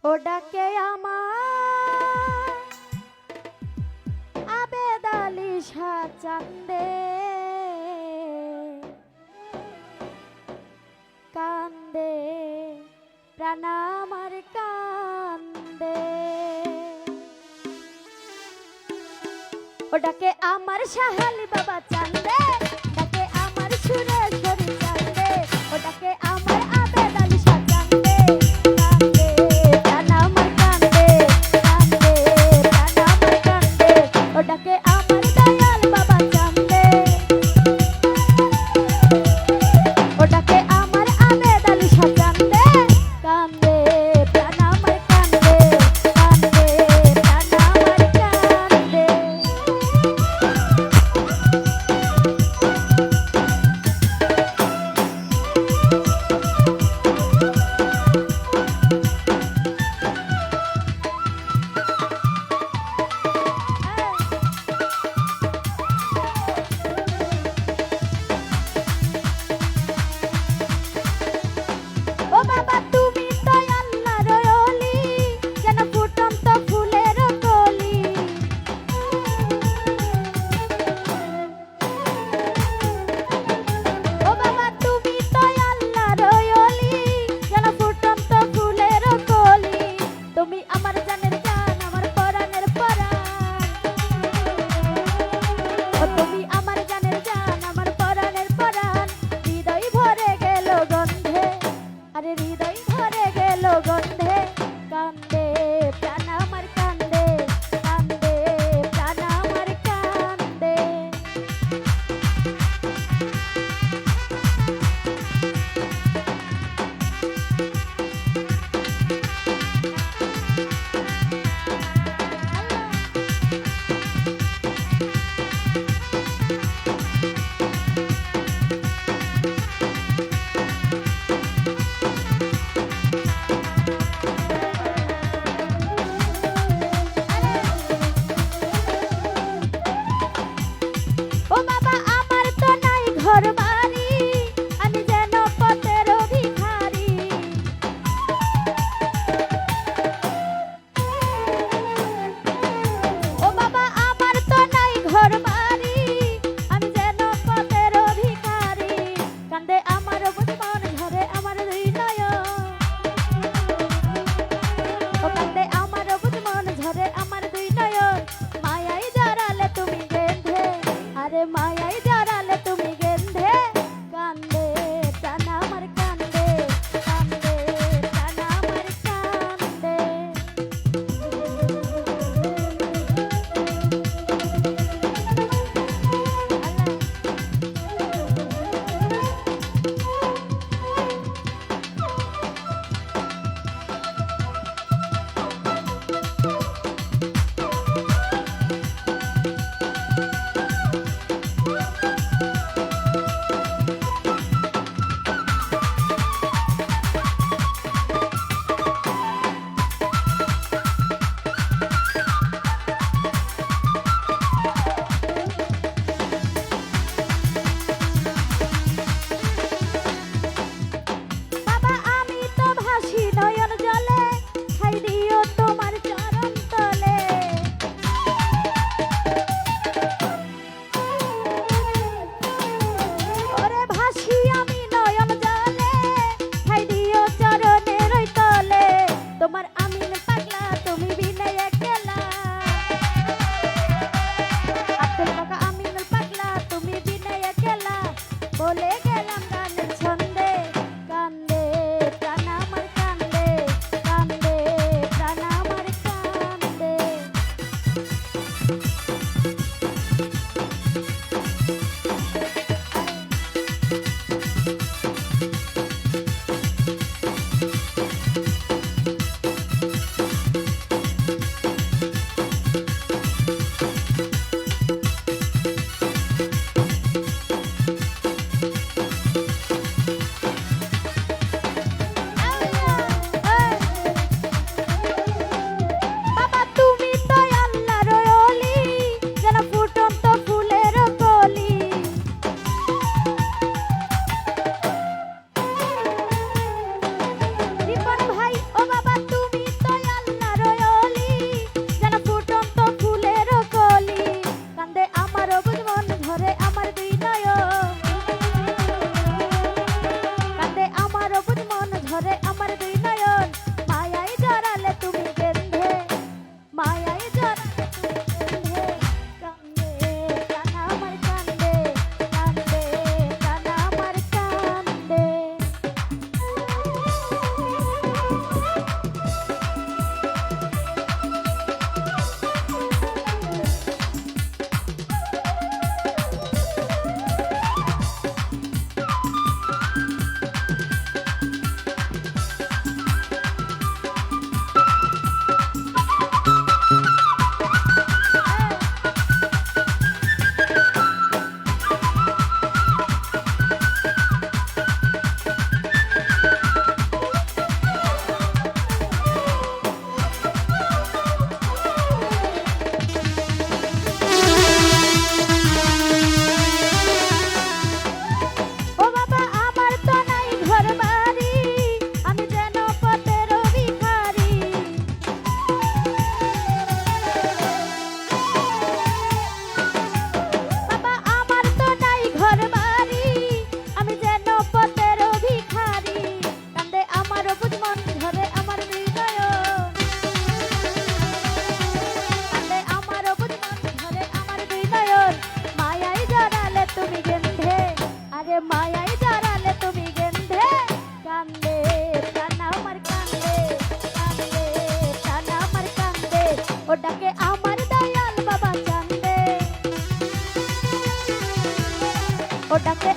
ও ডাকে আমার আবেদ আলী শাহ চান্দে, কান্দে প্রাণ আমার কান্দে। ও ডাকে আমার শাহালি বাবা চান্দে, ডাকে আমার সুরেশ্বরী চান্দে, ও ডাকে আমার আবেদ আলী শাহ চান্দে, কান্দে প্রাণ আমার কান্দে, কান্দে প্রাণ আমার কান্দে। ও ডাকে আমার দয়াল বাবা চান্দে, ও ডাকে আমার আবেদ আলী শাহ চান্দে, কান্দে প্রাণ আমার কান্দে, কান্দে প্রাণ আমার কান্দে। ঝরে আমার দুই নয়ন মায়ায় জড়ালে তুমি গেন্ধে মায়ায় জড়ালে তুমি গেন্ধে কান্দে প্রাণ আমার কান্দে কান্দে প্রাণ আমার কান্দে মায়ায় জড়ালে তুমি গেন্ধে কান্দে প্রাণ আমার কান্দে কান্দে প্রাণ আমার কান্দে ও ডাকে আমার দয়াল বাবা চান্দে ও ডাকে